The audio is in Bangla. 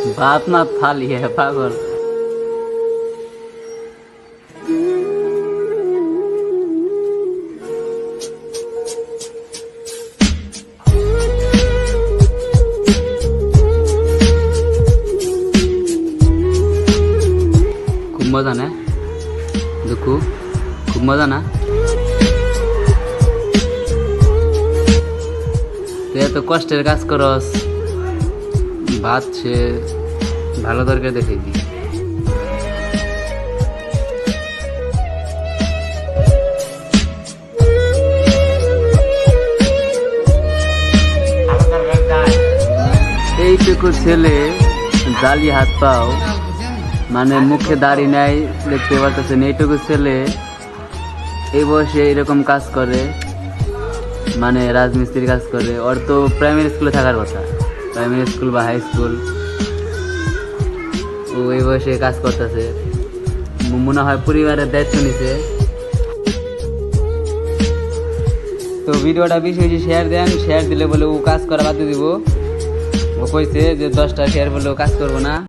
बात ना थाली है पागल। खूब मजा ना दुखू, खूब मजा ना। তুই এত কষ্টের কাজ করস, ভাত সে ভালো তরকারি দেখে দি। এইটুকু ছেলে জালি হাত পাও, মানে মুখে দাড়ি নাই, দেখতে পারতেছেন। এইটুকু ছেলে এই বয়সে এরকম কাজ করে, মানে রাজমিস্ত্রির কাজ করে। ওর তো প্রাইমারি স্কুলে থাকার কথা, প্রাইমারি স্কুল বা হাই স্কুল। ও এই বয়সে কাজ করতেছে, মনে হয় পরিবারের দায়িত্ব নিছে। তো ভিডিওটা বেশি বেশি শেয়ার দেন, শেয়ার দিলে বলে ও কাজ করা বাদ দিয়ে দিব। ও কইছে যে 10টা শেয়ার বলে ও কাজ করবো না।